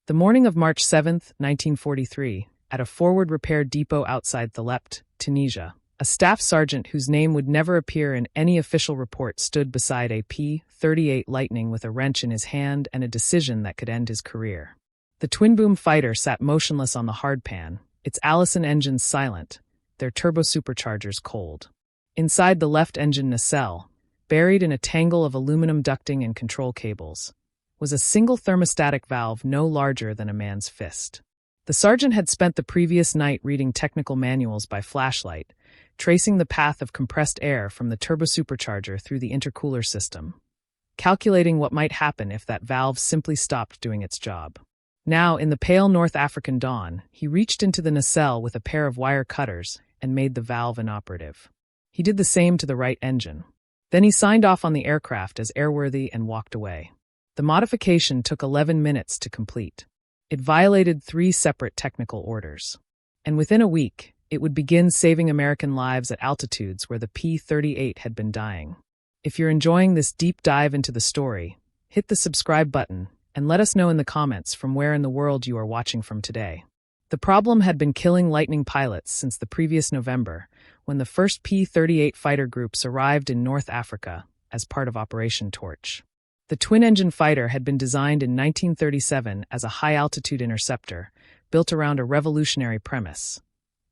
The morning of March 7, 1943, at a forward repair depot outside Thalep, Tunisia, a staff sergeant whose name would never appear in any official report stood beside a P-38 Lightning with a wrench in his hand and a decision that could end his career. The twin-boom fighter sat motionless on the hardpan, its Allison engines silent, their turbo-superchargers cold. Inside the left engine nacelle, buried in a tangle of aluminum ducting and control cables, was a single thermostatic valve no larger than a man's fist. The sergeant had spent the previous night reading technical manuals by flashlight, tracing the path of compressed air from the turbosupercharger through the intercooler system, calculating what might happen if that valve simply stopped doing its job. Now, in the pale North African dawn, he reached into the nacelle with a pair of wire cutters and made the valve inoperative. He did the same to the right engine. Then he signed off on the aircraft as airworthy and walked away. The modification took 11 minutes to complete. It violated 3 separate technical orders. And within a week, it would begin saving American lives at altitudes where the P-38 had been dying. If you're enjoying this deep dive into the story, hit the subscribe button and let us know in the comments from where in the world you are watching from today. The problem had been killing Lightning pilots since the previous November, when the first P-38 fighter groups arrived in North Africa as part of Operation Torch. The twin-engine fighter had been designed in 1937 as a high-altitude interceptor, built around a revolutionary premise.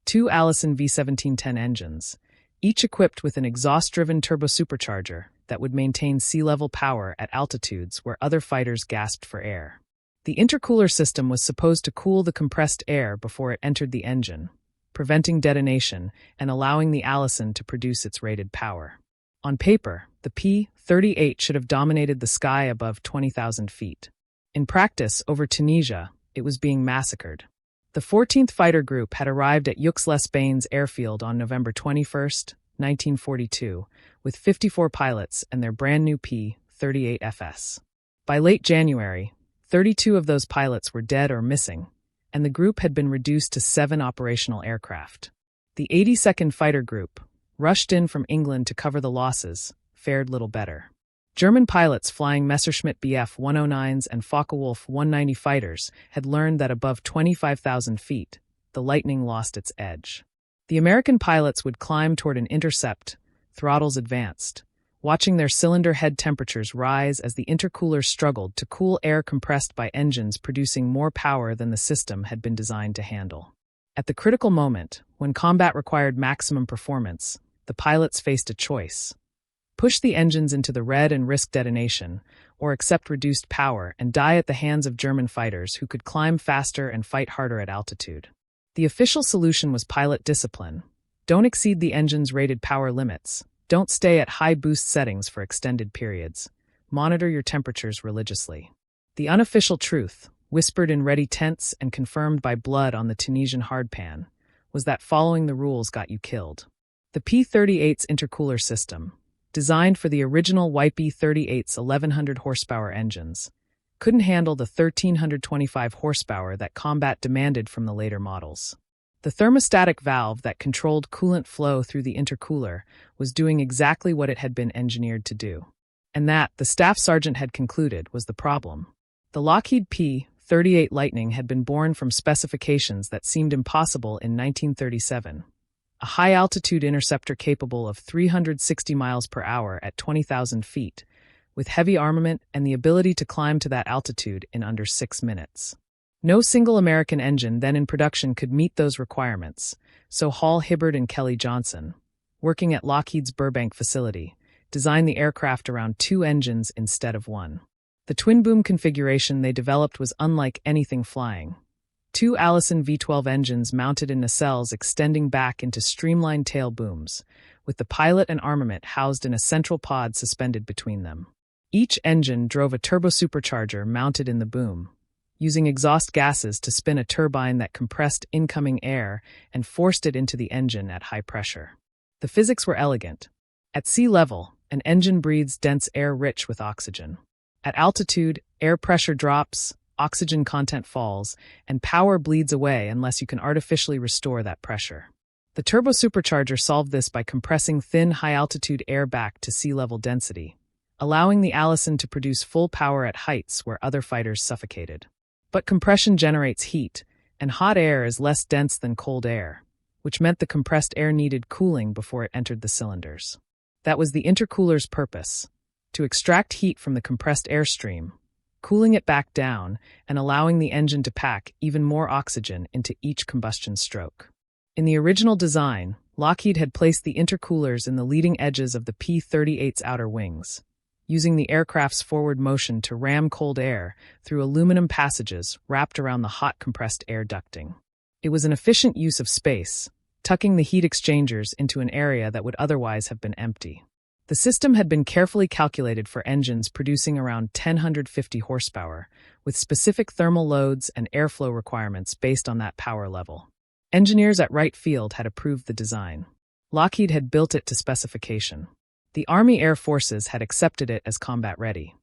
2 Allison V1710 engines, each equipped with an exhaust-driven turbosupercharger that would maintain sea-level power at altitudes where other fighters gasped for air. The intercooler system was supposed to cool the compressed air before it entered the engine, preventing detonation and allowing the Allison to produce its rated power. On paper, the P-38 should have dominated the sky above 20,000 feet. In practice, over Tunisia, it was being massacred. The 14th Fighter Group had arrived at Aix-les-Bains airfield on November 21, 1942, with 54 pilots and their brand-new P-38FS. By late January, 32 of those pilots were dead or missing, and the group had been reduced to 7 operational aircraft. The 82nd Fighter Group, rushed in from England to cover the losses, fared little better. German pilots flying Messerschmitt Bf 109s and Focke-Wulf 190 fighters had learned that above 25,000 feet, the Lightning lost its edge. The American pilots would climb toward an intercept, throttles advanced, watching their cylinder head temperatures rise as the intercoolers struggled to cool air compressed by engines producing more power than the system had been designed to handle. At the critical moment, when combat required maximum performance, the pilots faced a choice: push the engines into the red and risk detonation, or accept reduced power and die at the hands of German fighters who could climb faster and fight harder at altitude. The official solution was pilot discipline. Don't exceed the engine's rated power limits. Don't stay at high boost settings for extended periods. Monitor your temperatures religiously. The unofficial truth, whispered in ready tents and confirmed by blood on the Tunisian hardpan, was that following the rules got you killed. The P-38's intercooler system, designed for the original WWII-38's 1,100 horsepower engines, couldn't handle the 1,325 horsepower that combat demanded from the later models. The thermostatic valve that controlled coolant flow through the intercooler was doing exactly what it had been engineered to do. And that, the staff sergeant had concluded, was the problem. The Lockheed P-38 Lightning had been born from specifications that seemed impossible in 1937. A high-altitude interceptor capable of 360 miles per hour at 20,000 feet, with heavy armament and the ability to climb to that altitude in under 6 minutes. No single American engine then in production could meet those requirements, so Hall, Hibbard, and Kelly Johnson, working at Lockheed's Burbank facility, designed the aircraft around 2 engines instead of 1. The twin-boom configuration they developed was unlike anything flying. 2 Allison V12 engines mounted in nacelles extending back into streamlined tail booms, with the pilot and armament housed in a central pod suspended between them. Each engine drove a turbosupercharger mounted in the boom, using exhaust gases to spin a turbine that compressed incoming air and forced it into the engine at high pressure. The physics were elegant. At sea level, an engine breathes dense air rich with oxygen. At altitude, air pressure drops, oxygen content falls, and power bleeds away unless you can artificially restore that pressure. The turbosupercharger solved this by compressing thin, high-altitude air back to sea-level density, allowing the Allison to produce full power at heights where other fighters suffocated. But compression generates heat, and hot air is less dense than cold air, which meant the compressed air needed cooling before it entered the cylinders. That was the intercooler's purpose: to extract heat from the compressed airstream, cooling it back down, and allowing the engine to pack even more oxygen into each combustion stroke. In the original design, Lockheed had placed the intercoolers in the leading edges of the P-38's outer wings, using the aircraft's forward motion to ram cold air through aluminum passages wrapped around the hot compressed air ducting. It was an efficient use of space, tucking the heat exchangers into an area that would otherwise have been empty. The system had been carefully calculated for engines producing around 1,050 horsepower, with specific thermal loads and airflow requirements based on that power level. Engineers at Wright Field had approved the design. Lockheed had built it to specification. The Army Air Forces had accepted it as combat-ready.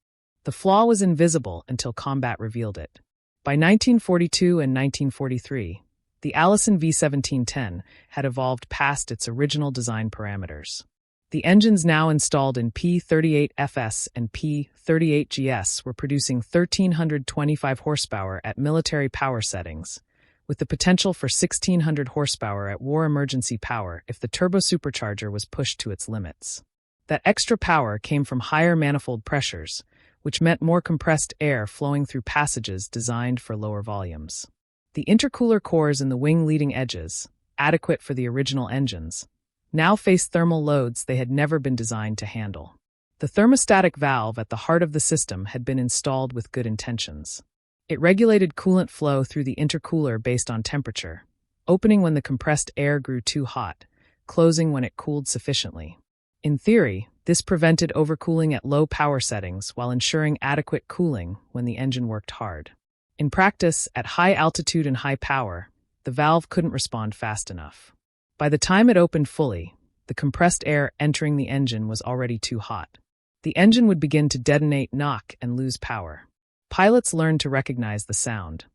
The flaw was invisible until combat revealed it. By 1942 and 1943, the Allison V-1710 had evolved past its original design parameters. The engines now installed in P-38FS and P-38GS were producing 1,325 horsepower at military power settings, with the potential for 1,600 horsepower at war emergency power if the turbosupercharger was pushed to its limits. That extra power came from higher manifold pressures, which meant more compressed air flowing through passages designed for lower volumes. The intercooler cores in the wing leading edges, adequate for the original engines, now faced thermal loads they had never been designed to handle. The thermostatic valve at the heart of the system had been installed with good intentions. It regulated coolant flow through the intercooler based on temperature, opening when the compressed air grew too hot, closing when it cooled sufficiently. In theory, this prevented overcooling at low power settings while ensuring adequate cooling when the engine worked hard. In practice, at high altitude and high power, the valve couldn't respond fast enough. By the time it opened fully, the compressed air entering the engine was already too hot. The engine would begin to detonate, knock, and lose power. Pilots learned to recognize the sound: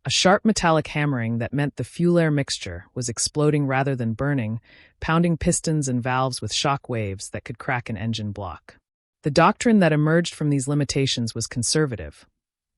a sharp metallic hammering that meant the fuel-air mixture was exploding rather than burning, pounding pistons and valves with shock waves that could crack an engine block. The doctrine that emerged from these limitations was conservative.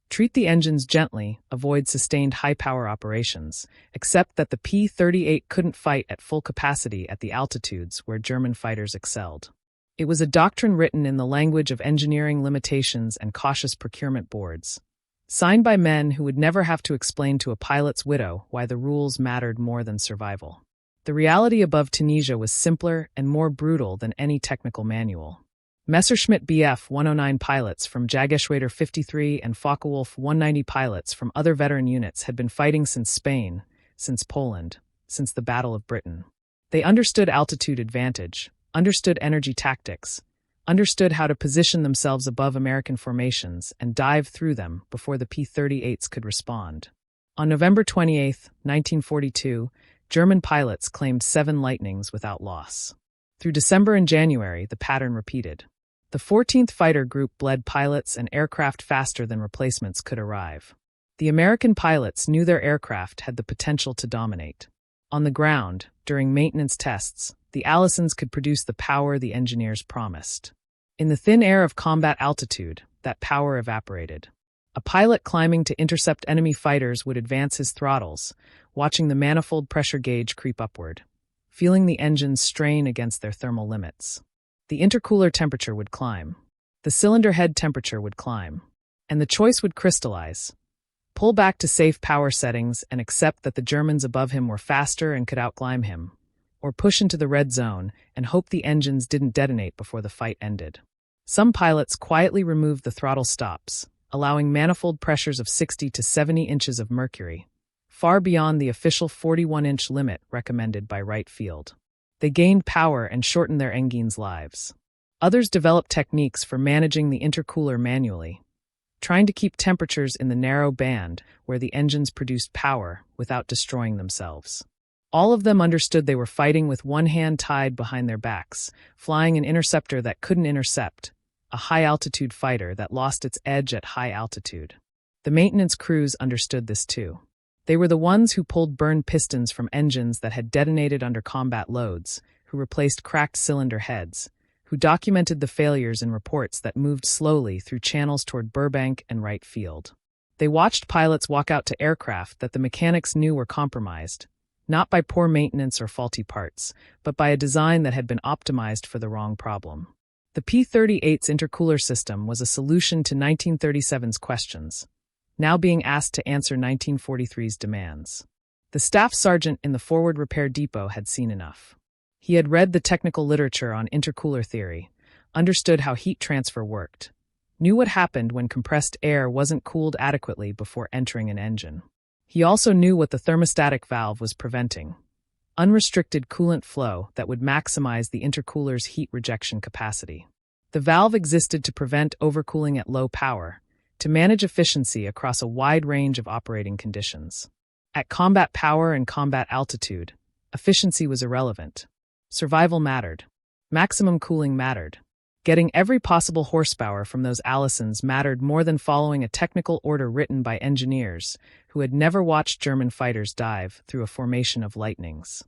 Treat the engines gently, avoid sustained high-power operations, except that the P-38 couldn't fight at full capacity at the altitudes where German fighters excelled. It was a doctrine written in the language of engineering limitations and cautious procurement boards, signed by men who would never have to explain to a pilot's widow why the rules mattered more than survival. The reality above Tunisia was simpler and more brutal than any technical manual. Messerschmitt Bf 109 pilots from Jageschwader 53 and Focke-Wulf 190 pilots from other veteran units had been fighting since Spain, since Poland, since the Battle of Britain. They understood altitude advantage, understood energy tactics, understood how to position themselves above American formations and dive through them before the P-38s could respond. On November 28, 1942, German pilots claimed 7 Lightnings without loss. Through December and January, the pattern repeated. The 14th Fighter Group bled pilots and aircraft faster than replacements could arrive. The American pilots knew their aircraft had the potential to dominate. On the ground, during maintenance tests, the Allisons could produce the power the engineers promised. In the thin air of combat altitude, that power evaporated. A pilot climbing to intercept enemy fighters would advance his throttles, watching the manifold pressure gauge creep upward, feeling the engines strain against their thermal limits. The intercooler temperature would climb. The cylinder head temperature would climb. And the choice would crystallize: pull back to safe power settings and accept that the Germans above him were faster and could outclimb him, or push into the red zone and hope the engines didn't detonate before the fight ended. Some pilots quietly removed the throttle stops, allowing manifold pressures of 60 to 70 inches of mercury, far beyond the official 41-inch limit recommended by Wright Field. They gained power and shortened their engines' lives. Others developed techniques for managing the intercooler manually, trying to keep temperatures in the narrow band where the engines produced power without destroying themselves. All of them understood they were fighting with one hand tied behind their backs, flying an interceptor that couldn't intercept, a high-altitude fighter that lost its edge at high altitude. The maintenance crews understood this too. They were the ones who pulled burned pistons from engines that had detonated under combat loads, who replaced cracked cylinder heads, who documented the failures in reports that moved slowly through channels toward Burbank and Wright Field. They watched pilots walk out to aircraft that the mechanics knew were compromised, not by poor maintenance or faulty parts, but by a design that had been optimized for the wrong problem. The P-38's intercooler system was a solution to 1937's questions, now being asked to answer 1943's demands. The staff sergeant in the forward repair depot had seen enough. He had read the technical literature on intercooler theory, understood how heat transfer worked, knew what happened when compressed air wasn't cooled adequately before entering an engine. He also knew what the thermostatic valve was preventing: unrestricted coolant flow that would maximize the intercooler's heat rejection capacity. The valve existed to prevent overcooling at low power, to manage efficiency across a wide range of operating conditions. At combat power and combat altitude, efficiency was irrelevant. Survival mattered. Maximum cooling mattered. Getting every possible horsepower from those Allisons mattered more than following a technical order written by engineers who had never watched German fighters dive through a formation of lightnings.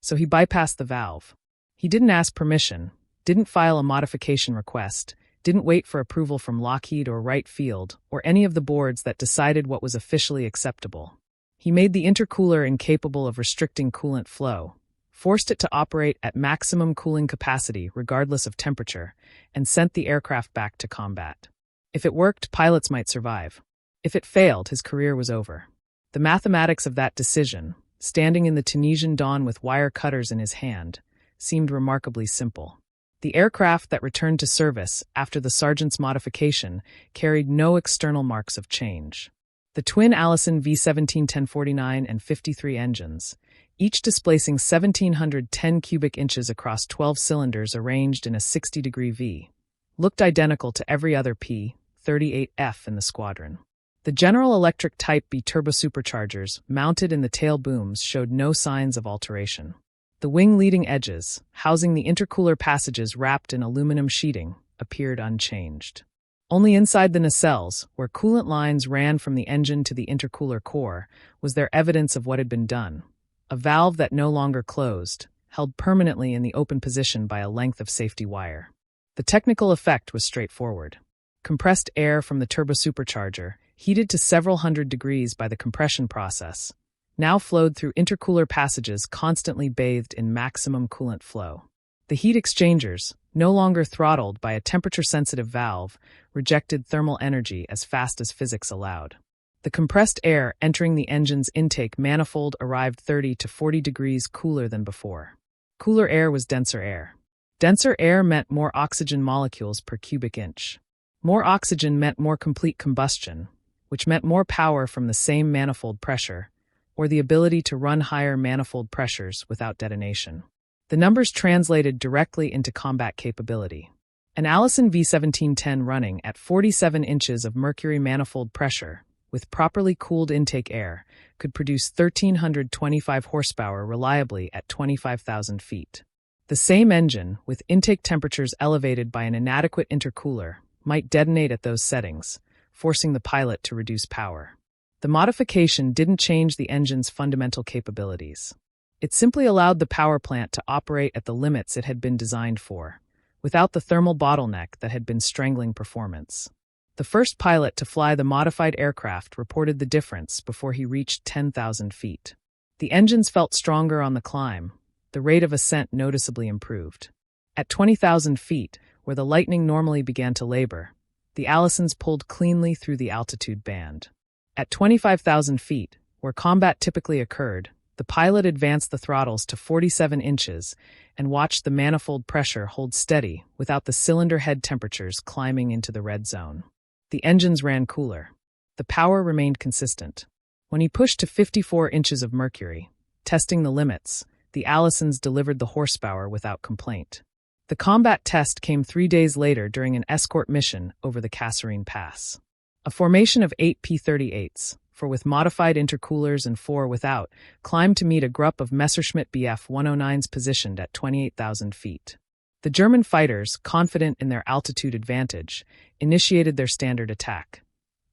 So he bypassed the valve. He didn't ask permission, didn't file a modification request, didn't wait for approval from Lockheed or Wright Field or any of the boards that decided what was officially acceptable. He made the intercooler incapable of restricting coolant flow, forced it to operate at maximum cooling capacity regardless of temperature, and sent the aircraft back to combat. If it worked, pilots might survive. If it failed, his career was over. The mathematics of that decision, standing in the Tunisian dawn with wire cutters in his hand, seemed remarkably simple. The aircraft that returned to service after the sergeant's modification carried no external marks of change. The twin Allison V-17 1049 and 53 engines, each displacing 1,710 cubic inches across 12 cylinders arranged in a 60-degree V, looked identical to every other P-38F in the squadron. The General Electric Type B turbosuperchargers mounted in the tail booms showed no signs of alteration. The wing leading edges, housing the intercooler passages wrapped in aluminum sheeting, appeared unchanged. Only inside the nacelles, where coolant lines ran from the engine to the intercooler core, was there evidence of what had been done: a valve that no longer closed, held permanently in the open position by a length of safety wire. The technical effect was straightforward. Compressed air from the turbosupercharger, heated to several hundred degrees by the compression process, now flowed through intercooler passages constantly bathed in maximum coolant flow. The heat exchangers, no longer throttled by a temperature-sensitive valve, rejected thermal energy as fast as physics allowed. The compressed air entering the engine's intake manifold arrived 30 to 40 degrees cooler than before. Cooler air was denser air. Denser air meant more oxygen molecules per cubic inch. More oxygen meant more complete combustion, which meant more power from the same manifold pressure, or the ability to run higher manifold pressures without detonation. The numbers translated directly into combat capability. An Allison V-1710 running at 47 inches of mercury manifold pressure, with properly cooled intake air, could produce 1,325 horsepower reliably at 25,000 feet. The same engine, with intake temperatures elevated by an inadequate intercooler, might detonate at those settings, forcing the pilot to reduce power. The modification didn't change the engine's fundamental capabilities. It simply allowed the power plant to operate at the limits it had been designed for, without the thermal bottleneck that had been strangling performance. The first pilot to fly the modified aircraft reported the difference before he reached 10,000 feet. The engines felt stronger on the climb. The rate of ascent noticeably improved. At 20,000 feet, where the Lightning normally began to labor, the Allisons pulled cleanly through the altitude band. At 25,000 feet, where combat typically occurred, the pilot advanced the throttles to 47 inches and watched the manifold pressure hold steady without the cylinder head temperatures climbing into the red zone. The engines ran cooler. The power remained consistent. When he pushed to 54 inches of mercury, testing the limits, the Allisons delivered the horsepower without complaint. The combat test came 3 days later during an escort mission over the Kasserine Pass. A formation of 8 P-38s, 4 with modified intercoolers and 4 without, climbed to meet a group of Messerschmitt Bf 109s positioned at 28,000 feet. The German fighters, confident in their altitude advantage, initiated their standard attack.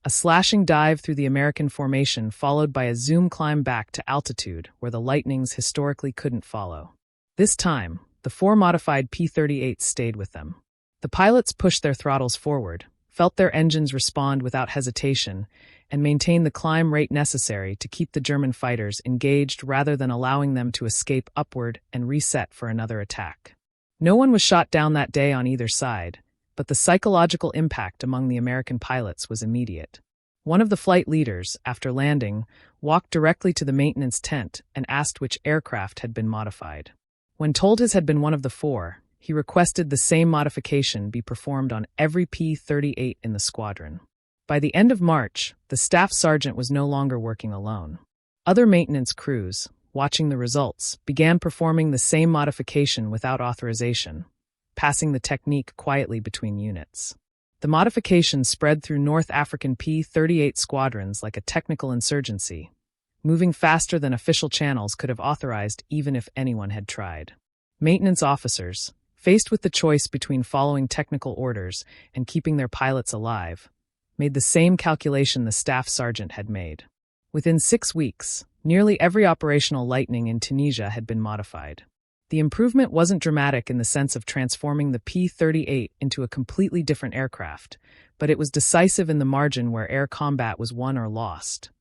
A slashing dive through the American formation followed by a zoom climb back to altitude where the Lightnings historically couldn't follow. This time, the 4 modified P-38s stayed with them. The pilots pushed their throttles forward, felt their engines respond without hesitation, and maintain the climb rate necessary to keep the German fighters engaged rather than allowing them to escape upward and reset for another attack. No one was shot down that day on either side, but the psychological impact among the American pilots was immediate. One of the flight leaders, after landing, walked directly to the maintenance tent and asked which aircraft had been modified. When told his had been one of the four, he requested the same modification be performed on every P-38 in the squadron. By the end of March, the staff sergeant was no longer working alone. Other maintenance crews, watching the results, began performing the same modification without authorization, passing the technique quietly between units. The modification spread through North African P-38 squadrons like a technical insurgency, moving faster than official channels could have authorized even if anyone had tried. Maintenance officers, faced with the choice between following technical orders and keeping their pilots alive, made the same calculation the staff sergeant had made. Within 6 weeks, nearly every operational Lightning in Tunisia had been modified. The improvement wasn't dramatic in the sense of transforming the P-38 into a completely different aircraft, but it was decisive in the margin where air combat was won or lost.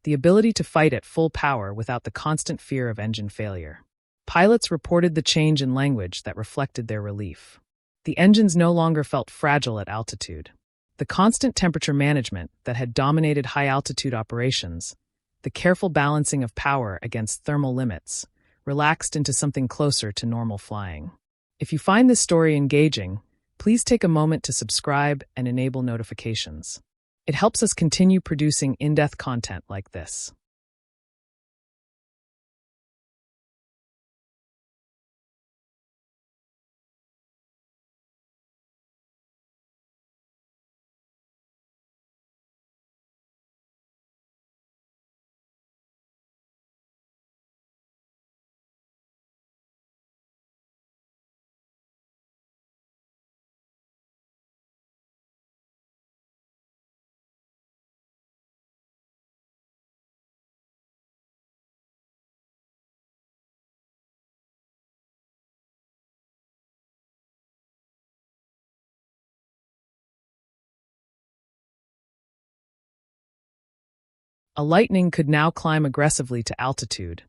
The ability to fight at full power without the constant fear of engine failure. Pilots reported the change in language that reflected their relief. The engines no longer felt fragile at altitude. The constant temperature management that had dominated high-altitude operations, the careful balancing of power against thermal limits, relaxed into something closer to normal flying. If you find this story engaging, please take a moment to subscribe and enable notifications. It helps us continue producing in-depth content like this. A Lightning could now climb aggressively to altitude,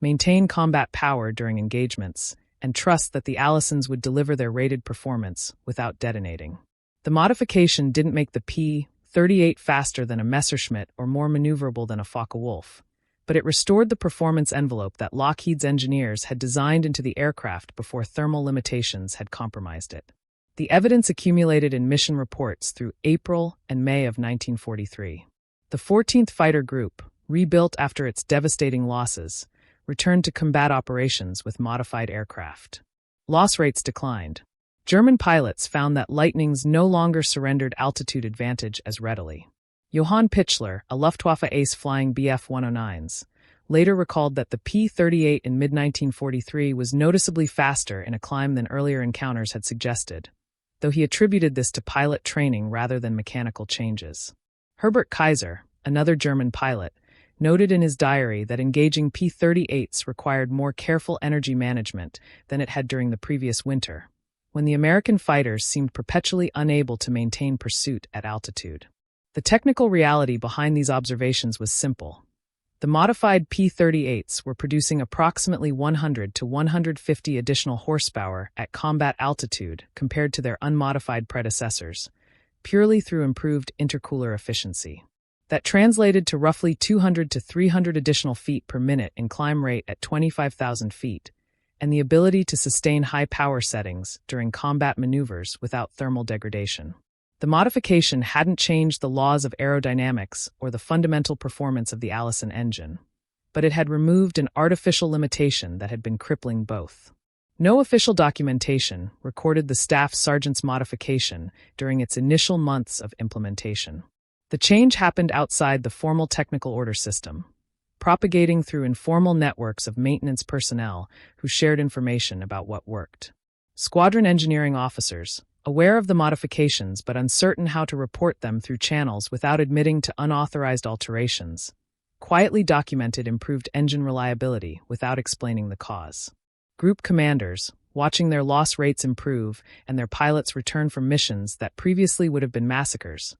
maintain combat power during engagements, and trust that the Allisons would deliver their rated performance without detonating. The modification didn't make the P-38 faster than a Messerschmitt or more maneuverable than a Focke-Wulf, but it restored the performance envelope that Lockheed's engineers had designed into the aircraft before thermal limitations had compromised it. The evidence accumulated in mission reports through April and May of 1943. The 14th Fighter Group, rebuilt after its devastating losses, returned to combat operations with modified aircraft. Loss rates declined. German pilots found that Lightnings no longer surrendered altitude advantage as readily. Johann Pichler, a Luftwaffe ace flying Bf-109s, later recalled that the P-38 in mid-1943 was noticeably faster in a climb than earlier encounters had suggested, though he attributed this to pilot training rather than mechanical changes. Herbert Kaiser, another German pilot, noted in his diary that engaging P-38s required more careful energy management than it had during the previous winter, when the American fighters seemed perpetually unable to maintain pursuit at altitude. The technical reality behind these observations was simple. The modified P-38s were producing approximately 100 to 150 additional horsepower at combat altitude compared to their unmodified predecessors, purely through improved intercooler efficiency. That translated to roughly 200 to 300 additional feet per minute in climb rate at 25,000 feet, and the ability to sustain high power settings during combat maneuvers without thermal degradation. The modification hadn't changed the laws of aerodynamics or the fundamental performance of the Allison engine, but it had removed an artificial limitation that had been crippling both. No official documentation recorded the staff sergeant's modification during its initial months of implementation. The change happened outside the formal technical order system, propagating through informal networks of maintenance personnel who shared information about what worked. Squadron engineering officers, aware of the modifications but uncertain how to report them through channels without admitting to unauthorized alterations, quietly documented improved engine reliability without explaining the cause. Group commanders, watching their loss rates improve and their pilots return from missions that previously would have been massacres,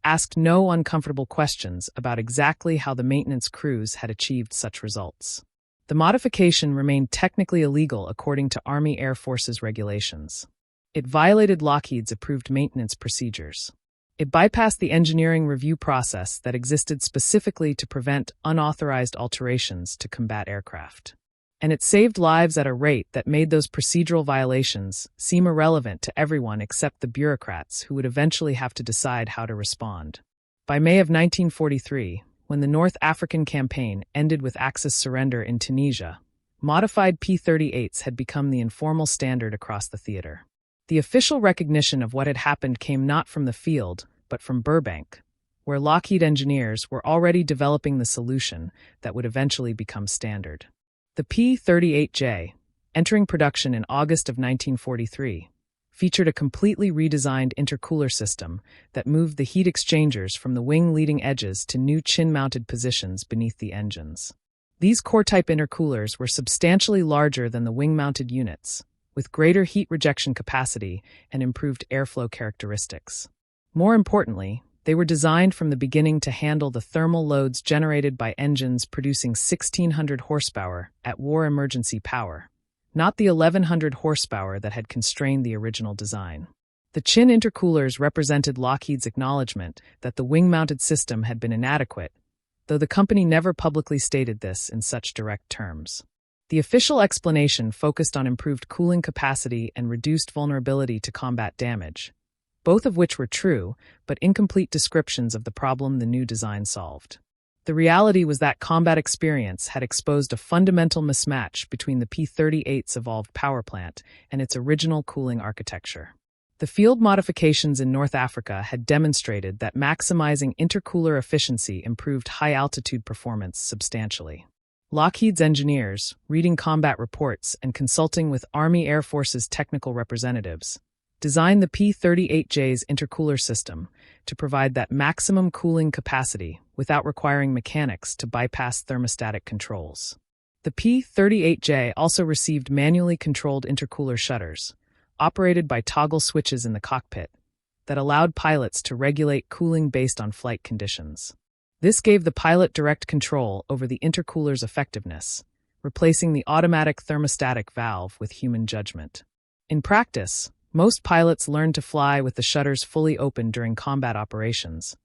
asked no uncomfortable questions about exactly how the maintenance crews had achieved such results. The modification remained technically illegal according to Army Air Forces regulations. It violated Lockheed's approved maintenance procedures. It bypassed the engineering review process that existed specifically to prevent unauthorized alterations to combat aircraft. And it saved lives at a rate that made those procedural violations seem irrelevant to everyone except the bureaucrats who would eventually have to decide how to respond. By May of 1943, when the North African campaign ended with Axis surrender in Tunisia, modified P-38s had become the informal standard across the theater. The official recognition of what had happened came not from the field, but from Burbank, where Lockheed engineers were already developing the solution that would eventually become standard. The P-38J, entering production in August of 1943, featured a completely redesigned intercooler system that moved the heat exchangers from the wing leading edges to new chin-mounted positions beneath the engines. These core-type intercoolers were substantially larger than the wing-mounted units, with greater heat rejection capacity and improved airflow characteristics. More importantly, they were designed from the beginning to handle the thermal loads generated by engines producing 1,600 horsepower at war emergency power, not the 1,100 horsepower that had constrained the original design. The chin intercoolers represented Lockheed's acknowledgement that the wing-mounted system had been inadequate, though the company never publicly stated this in such direct terms. The official explanation focused on improved cooling capacity and reduced vulnerability to combat damage, both of which were true, but incomplete descriptions of the problem the new design solved. The reality was that combat experience had exposed a fundamental mismatch between the P-38's evolved power plant and its original cooling architecture. The field modifications in North Africa had demonstrated that maximizing intercooler efficiency improved high-altitude performance substantially. Lockheed's engineers, reading combat reports and consulting with Army Air Forces technical representatives, designed the P-38J's intercooler system to provide that maximum cooling capacity without requiring mechanics to bypass thermostatic controls. The P-38J also received manually controlled intercooler shutters, operated by toggle switches in the cockpit, that allowed pilots to regulate cooling based on flight conditions. This gave the pilot direct control over the intercooler's effectiveness, replacing the automatic thermostatic valve with human judgment. In practice, most pilots learned to fly with the shutters fully open during combat operations,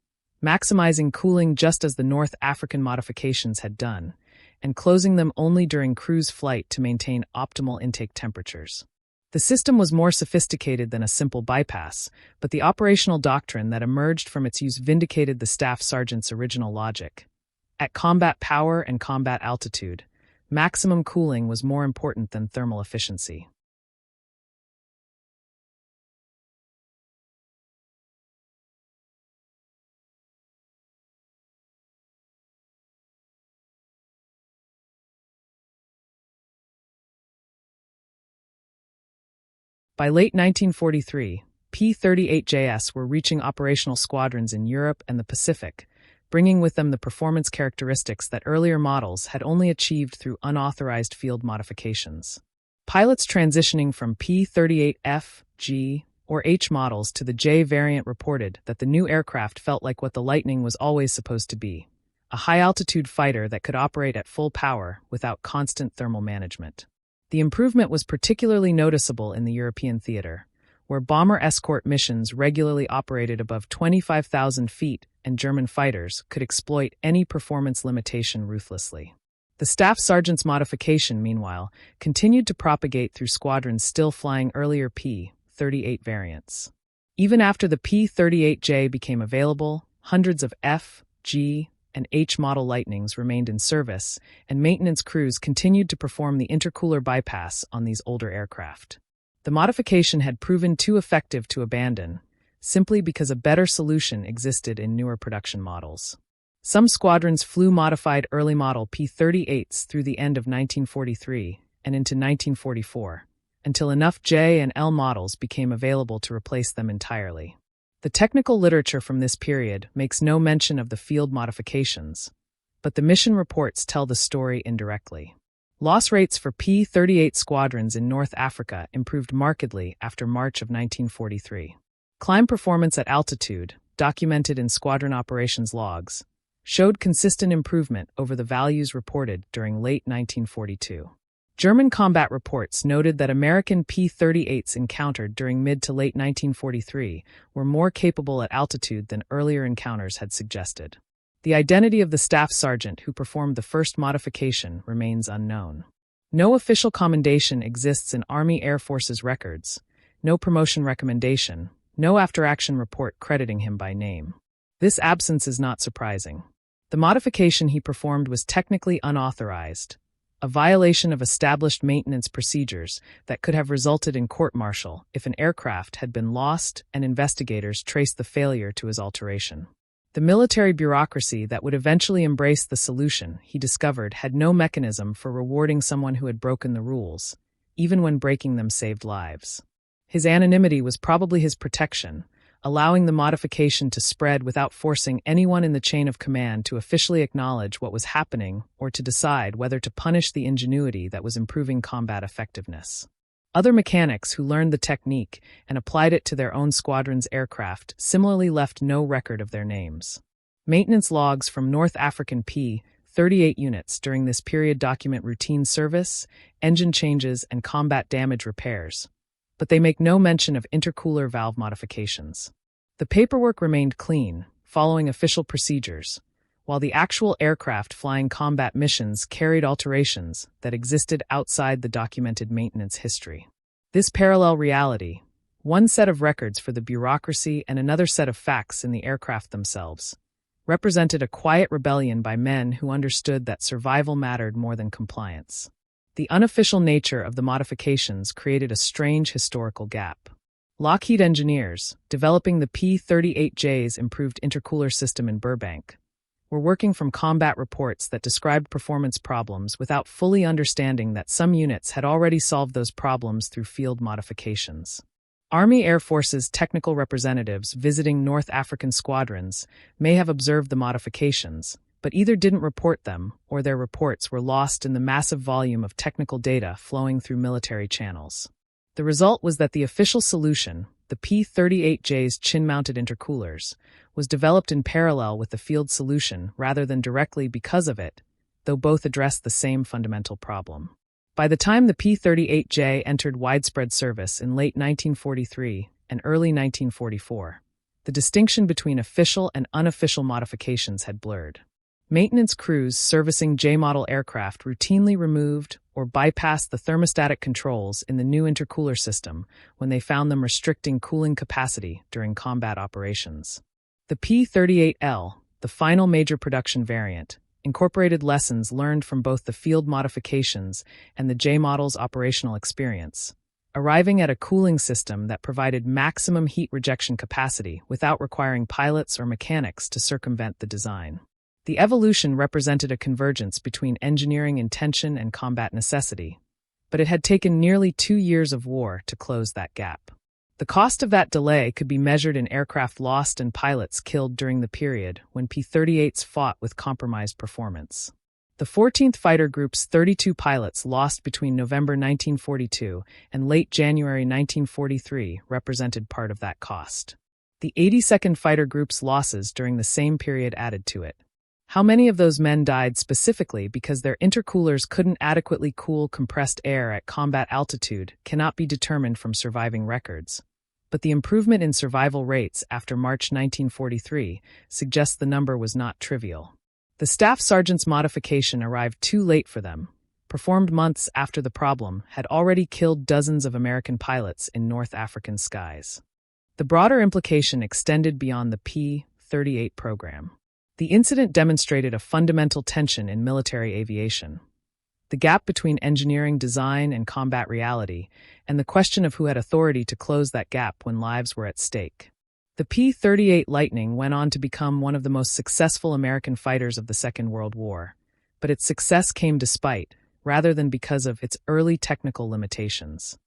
maximizing cooling just as the North African modifications had done, and closing them only during cruise flight to maintain optimal intake temperatures. The system was more sophisticated than a simple bypass, but the operational doctrine that emerged from its use vindicated the staff sergeant's original logic. At combat power and combat altitude, maximum cooling was more important than thermal efficiency. By late 1943, P-38JS were reaching operational squadrons in Europe and the Pacific, bringing with them the performance characteristics that earlier models had only achieved through unauthorized field modifications. Pilots transitioning from P-38F, G, or H models to the J variant reported that the new aircraft felt like what the Lightning was always supposed to be, a high-altitude fighter that could operate at full power without constant thermal management. The improvement was particularly noticeable in the European theater, where bomber escort missions regularly operated above 25,000 feet and German fighters could exploit any performance limitation ruthlessly. The staff sergeant's modification, meanwhile, continued to propagate through squadrons still flying earlier P-38 variants. Even after the P-38J became available, hundreds of F, G, and H-model Lightnings remained in service, and maintenance crews continued to perform the intercooler bypass on these older aircraft. The modification had proven too effective to abandon, simply because a better solution existed in newer production models. Some squadrons flew modified early model P-38s through the end of 1943 and into 1944, until enough J and L models became available to replace them entirely. The technical literature from this period makes no mention of the field modifications, but the mission reports tell the story indirectly. Loss rates for P-38 squadrons in North Africa improved markedly after March of 1943. Climb performance at altitude, documented in squadron operations logs, showed consistent improvement over the values reported during late 1942. German combat reports noted that American P-38s encountered during mid to late 1943 were more capable at altitude than earlier encounters had suggested. The identity of the staff sergeant who performed the first modification remains unknown. No official commendation exists in Army Air Force's records, no promotion recommendation, no after-action report crediting him by name. This absence is not surprising. The modification he performed was technically unauthorized, a violation of established maintenance procedures that could have resulted in court-martial if an aircraft had been lost and investigators traced the failure to his alteration. The military bureaucracy that would eventually embrace the solution, he discovered, had no mechanism for rewarding someone who had broken the rules, even when breaking them saved lives. His anonymity was probably his protection, allowing the modification to spread without forcing anyone in the chain of command to officially acknowledge what was happening or to decide whether to punish the ingenuity that was improving combat effectiveness. Other mechanics who learned the technique and applied it to their own squadron's aircraft similarly left no record of their names. Maintenance logs from North African P-38 units during this period document routine service, engine changes, and combat damage repairs, but they make no mention of intercooler valve modifications. The paperwork remained clean, following official procedures, while the actual aircraft flying combat missions carried alterations that existed outside the documented maintenance history. This parallel reality, one set of records for the bureaucracy and another set of facts in the aircraft themselves, represented a quiet rebellion by men who understood that survival mattered more than compliance. The unofficial nature of the modifications created a strange historical gap. Lockheed engineers, developing the P-38J's improved intercooler system in Burbank, were working from combat reports that described performance problems without fully understanding that some units had already solved those problems through field modifications. Army Air Force's technical representatives visiting North African squadrons may have observed the modifications, but either didn't report them or their reports were lost in the massive volume of technical data flowing through military channels. The result was that the official solution, the P-38J's chin-mounted intercoolers, was developed in parallel with the field solution rather than directly because of it, though both addressed the same fundamental problem. By the time the P-38J entered widespread service in late 1943 and early 1944, the distinction between official and unofficial modifications had blurred. Maintenance crews servicing J-model aircraft routinely removed or bypassed the thermostatic controls in the new intercooler system when they found them restricting cooling capacity during combat operations. The P-38L, the final major production variant, incorporated lessons learned from both the field modifications and the J-model's operational experience, arriving at a cooling system that provided maximum heat rejection capacity without requiring pilots or mechanics to circumvent the design. The evolution represented a convergence between engineering intention and combat necessity, but it had taken nearly 2 years of war to close that gap. The cost of that delay could be measured in aircraft lost and pilots killed during the period when P-38s fought with compromised performance. The 14th Fighter Group's 32 pilots lost between November 1942 and late January 1943 represented part of that cost. The 82nd Fighter Group's losses during the same period added to it. How many of those men died specifically because their intercoolers couldn't adequately cool compressed air at combat altitude cannot be determined from surviving records, but the improvement in survival rates after March 1943 suggests the number was not trivial. The staff sergeant's modification arrived too late for them, performed months after the problem had already killed dozens of American pilots in North African skies. The broader implication extended beyond the P-38 program. The incident demonstrated a fundamental tension in military aviation. The gap between engineering design and combat reality, and the question of who had authority to close that gap when lives were at stake. The P-38 Lightning went on to become one of the most successful American fighters of the Second World War, but its success came despite, rather than because of, its early technical limitations.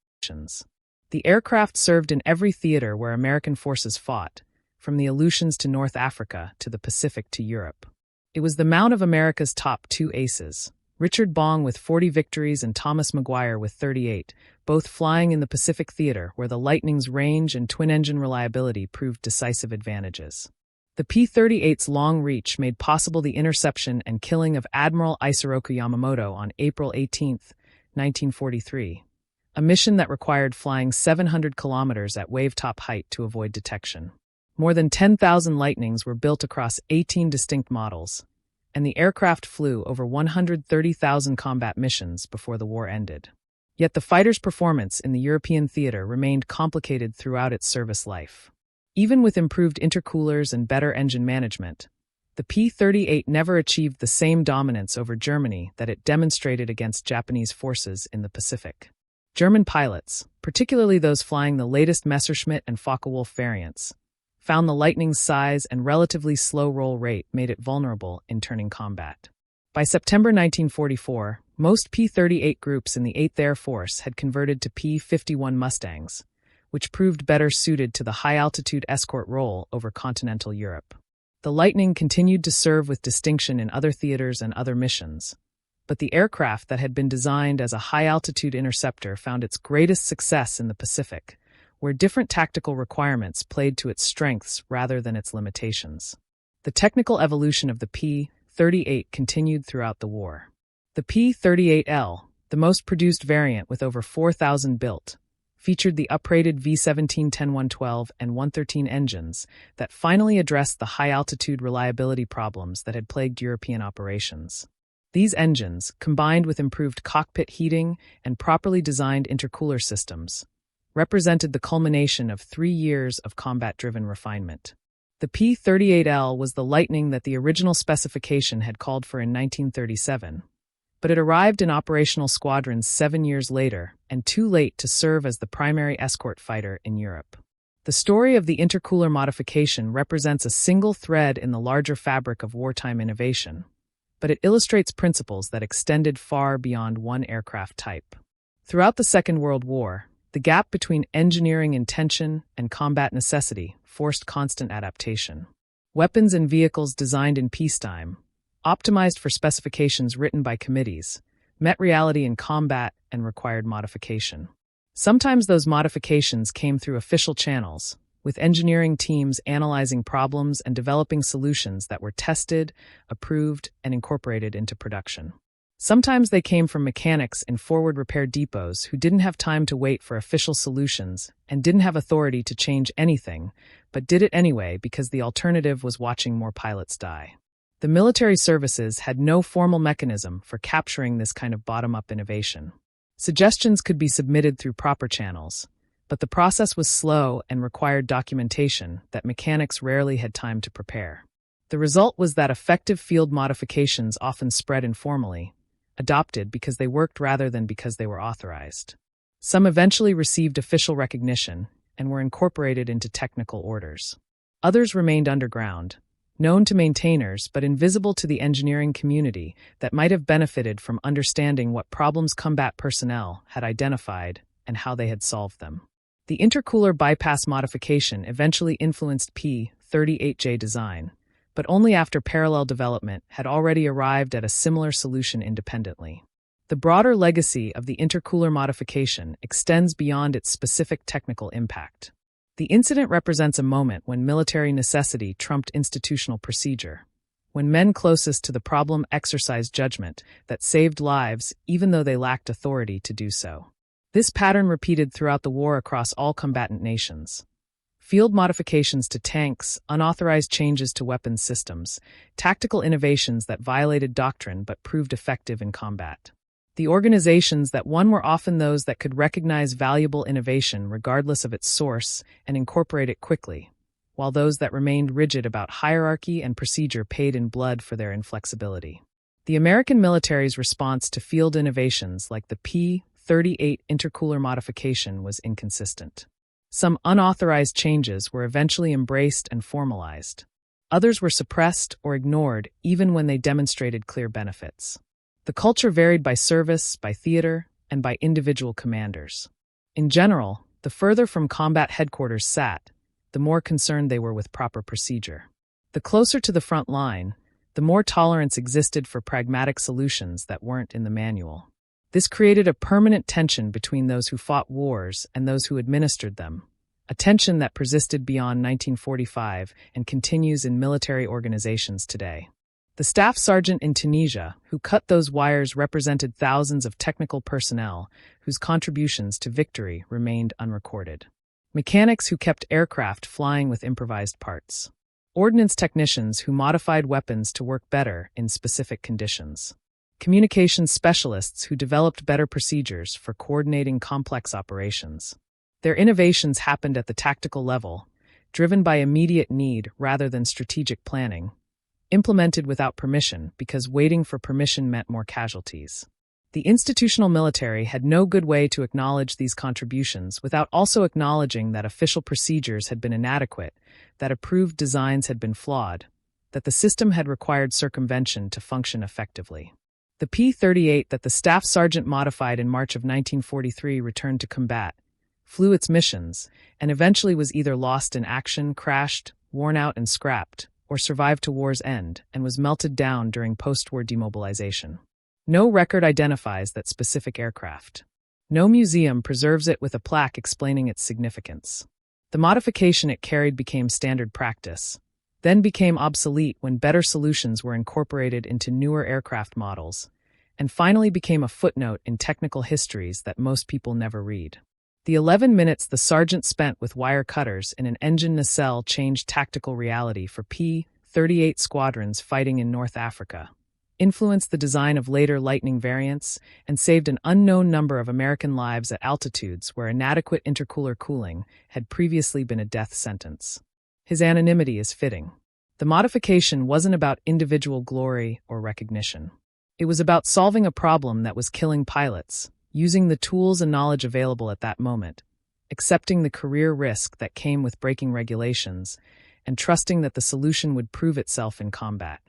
The aircraft served in every theater where American forces fought, from the Aleutians to North Africa to the Pacific to Europe. It was the mount of America's top two aces, Richard Bong with 40 victories and Thomas Maguire with 38, both flying in the Pacific theater where the Lightning's range and twin-engine reliability proved decisive advantages. The P-38's long reach made possible the interception and killing of Admiral Isoroku Yamamoto on April 18, 1943, a mission that required flying 700 kilometers at wave-top height to avoid detection. More than 10,000 Lightnings were built across 18 distinct models, and the aircraft flew over 130,000 combat missions before the war ended. Yet the fighter's performance in the European theater remained complicated throughout its service life. Even with improved intercoolers and better engine management, the P-38 never achieved the same dominance over Germany that it demonstrated against Japanese forces in the Pacific. German pilots, particularly those flying the latest Messerschmitt and Focke-Wulf variants, found the Lightning's size and relatively slow roll rate made it vulnerable in turning combat. By September 1944, most P-38 groups in the 8th Air Force had converted to P-51 Mustangs, which proved better suited to the high-altitude escort role over continental Europe. The Lightning continued to serve with distinction in other theaters and other missions, but the aircraft that had been designed as a high-altitude interceptor found its greatest success in the Pacific, where different tactical requirements played to its strengths rather than its limitations. The technical evolution of the P-38 continued throughout the war. The P-38L, the most produced variant with over 4,000 built, featured the uprated V-17-10-112 and 113 engines that finally addressed the high-altitude reliability problems that had plagued European operations. These engines, combined with improved cockpit heating and properly designed intercooler systems, represented the culmination of 3 years of combat-driven refinement. The P-38L was the Lightning that the original specification had called for in 1937, but it arrived in operational squadrons 7 years later and too late to serve as the primary escort fighter in Europe. The story of the intercooler modification represents a single thread in the larger fabric of wartime innovation, but it illustrates principles that extended far beyond one aircraft type. Throughout the Second World War, the gap between engineering intention and combat necessity forced constant adaptation. Weapons and vehicles designed in peacetime, optimized for specifications written by committees, met reality in combat and required modification. Sometimes those modifications came through official channels, with engineering teams analyzing problems and developing solutions that were tested, approved, and incorporated into production. Sometimes they came from mechanics in forward repair depots who didn't have time to wait for official solutions and didn't have authority to change anything, but did it anyway because the alternative was watching more pilots die. The military services had no formal mechanism for capturing this kind of bottom-up innovation. Suggestions could be submitted through proper channels, but the process was slow and required documentation that mechanics rarely had time to prepare. The result was that effective field modifications often spread informally, adopted because they worked rather than because they were authorized. Some eventually received official recognition and were incorporated into technical orders. Others remained underground, known to maintainers but invisible to the engineering community that might have benefited from understanding what problems combat personnel had identified and how they had solved them. The intercooler bypass modification eventually influenced P-38J design, but only after parallel development had already arrived at a similar solution independently. The broader legacy of the intercooler modification extends beyond its specific technical impact. The incident represents a moment when military necessity trumped institutional procedure, when men closest to the problem exercised judgment that saved lives even though they lacked authority to do so. This pattern repeated throughout the war across all combatant nations. Field modifications to tanks, unauthorized changes to weapons systems, tactical innovations that violated doctrine but proved effective in combat. The organizations that won were often those that could recognize valuable innovation regardless of its source and incorporate it quickly, while those that remained rigid about hierarchy and procedure paid in blood for their inflexibility. The American military's response to field innovations like the P-38 intercooler modification was inconsistent. Some unauthorized changes were eventually embraced and formalized. Others were suppressed or ignored even when they demonstrated clear benefits. The culture varied by service, by theater, and by individual commanders. In general, the further from combat headquarters sat, the more concerned they were with proper procedure. The closer to the front line, the more tolerance existed for pragmatic solutions that weren't in the manual. This created a permanent tension between those who fought wars and those who administered them, a tension that persisted beyond 1945 and continues in military organizations today. The staff sergeant in Tunisia, who cut those wires, represented thousands of technical personnel whose contributions to victory remained unrecorded. Mechanics who kept aircraft flying with improvised parts. Ordnance technicians who modified weapons to work better in specific conditions. Communications specialists who developed better procedures for coordinating complex operations. Their innovations happened at the tactical level, driven by immediate need rather than strategic planning, implemented without permission because waiting for permission meant more casualties. The institutional military had no good way to acknowledge these contributions without also acknowledging that official procedures had been inadequate, that approved designs had been flawed, that the system had required circumvention to function effectively. The P-38 that the staff sergeant modified in March of 1943 returned to combat, flew its missions, and eventually was either lost in action, crashed, worn out and scrapped, or survived to war's end and was melted down during post-war demobilization. No record identifies that specific aircraft. No museum preserves it with a plaque explaining its significance. The modification it carried became standard practice, then became obsolete when better solutions were incorporated into newer aircraft models, and finally became a footnote in technical histories that most people never read. The 11 minutes the sergeant spent with wire cutters in an engine nacelle changed tactical reality for P-38 squadrons fighting in North Africa, influenced the design of later Lightning variants, and saved an unknown number of American lives at altitudes where inadequate intercooler cooling had previously been a death sentence. His anonymity is fitting. The modification wasn't about individual glory or recognition. It was about solving a problem that was killing pilots, using the tools and knowledge available at that moment, accepting the career risk that came with breaking regulations, and trusting that the solution would prove itself in combat.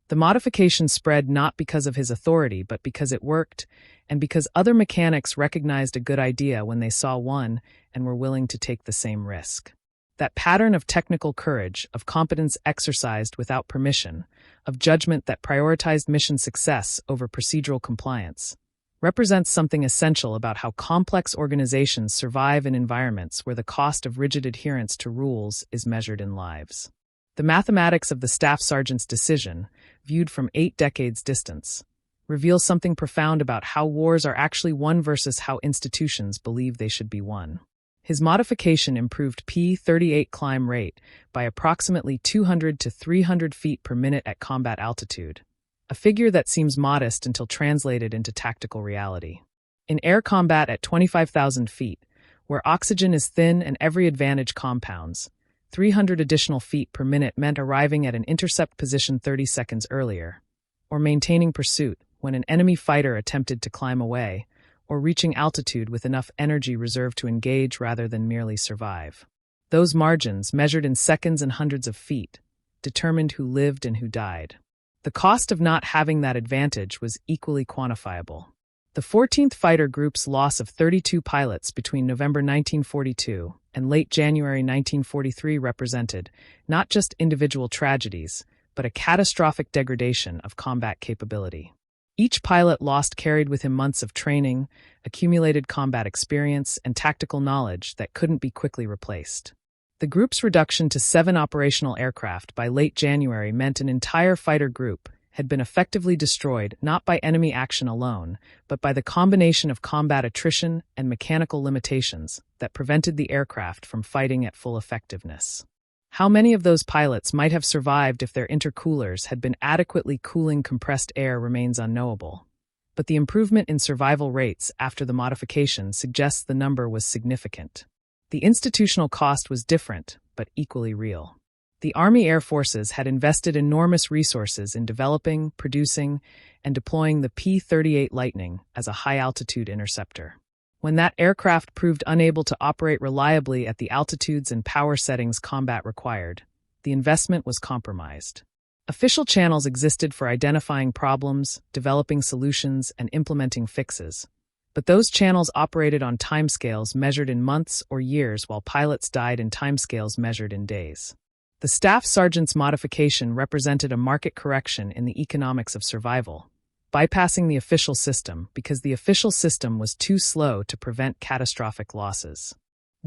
The modification spread not because of his authority, but because it worked, and because other mechanics recognized a good idea when they saw one and were willing to take the same risk. That pattern of technical courage, of competence exercised without permission, of judgment that prioritized mission success over procedural compliance, represents something essential about how complex organizations survive in environments where the cost of rigid adherence to rules is measured in lives. The mathematics of the staff sergeant's decision, viewed from 8 decades distance, reveals something profound about how wars are actually won versus how institutions believe they should be won. His modification improved P-38 climb rate by approximately 200 to 300 feet per minute at combat altitude, a figure that seems modest until translated into tactical reality. In air combat at 25,000 feet, where oxygen is thin and every advantage compounds, 300 additional feet per minute meant arriving at an intercept position 30 seconds earlier, or maintaining pursuit when an enemy fighter attempted to climb away, or reaching altitude with enough energy reserved to engage rather than merely survive. Those margins, measured in seconds and hundreds of feet, determined who lived and who died. The cost of not having that advantage was equally quantifiable. The 14th Fighter Group's loss of 32 pilots between November 1942 and late January 1943 represented not just individual tragedies, but a catastrophic degradation of combat capability. Each pilot lost carried with him months of training, accumulated combat experience, and tactical knowledge that couldn't be quickly replaced. The group's reduction to 7 operational aircraft by late January meant an entire fighter group had been effectively destroyed not by enemy action alone, but by the combination of combat attrition and mechanical limitations that prevented the aircraft from fighting at full effectiveness. How many of those pilots might have survived if their intercoolers had been adequately cooling compressed air remains unknowable, but the improvement in survival rates after the modification suggests the number was significant. The institutional cost was different, but equally real. The Army Air Forces had invested enormous resources in developing, producing, and deploying the P-38 Lightning as a high-altitude interceptor. When that aircraft proved unable to operate reliably at the altitudes and power settings combat required, the investment was compromised. Official channels existed for identifying problems, developing solutions, and implementing fixes, but those channels operated on timescales measured in months or years while pilots died in timescales measured in days. The staff sergeant's modification represented a market correction in the economics of survival, bypassing the official system because the official system was too slow to prevent catastrophic losses.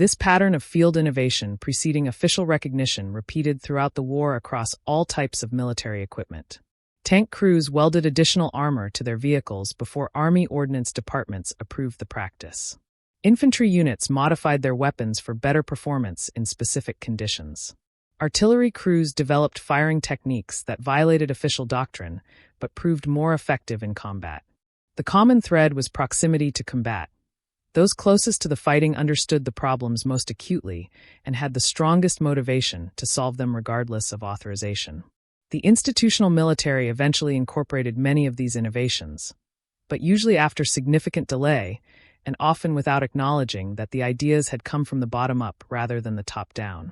This pattern of field innovation preceding official recognition repeated throughout the war across all types of military equipment. Tank crews welded additional armor to their vehicles before Army ordnance departments approved the practice. Infantry units modified their weapons for better performance in specific conditions. Artillery crews developed firing techniques that violated official doctrine but proved more effective in combat. The common thread was proximity to combat. Those closest to the fighting understood the problems most acutely and had the strongest motivation to solve them regardless of authorization. The institutional military eventually incorporated many of these innovations, but usually after significant delay and often without acknowledging that the ideas had come from the bottom up rather than the top down.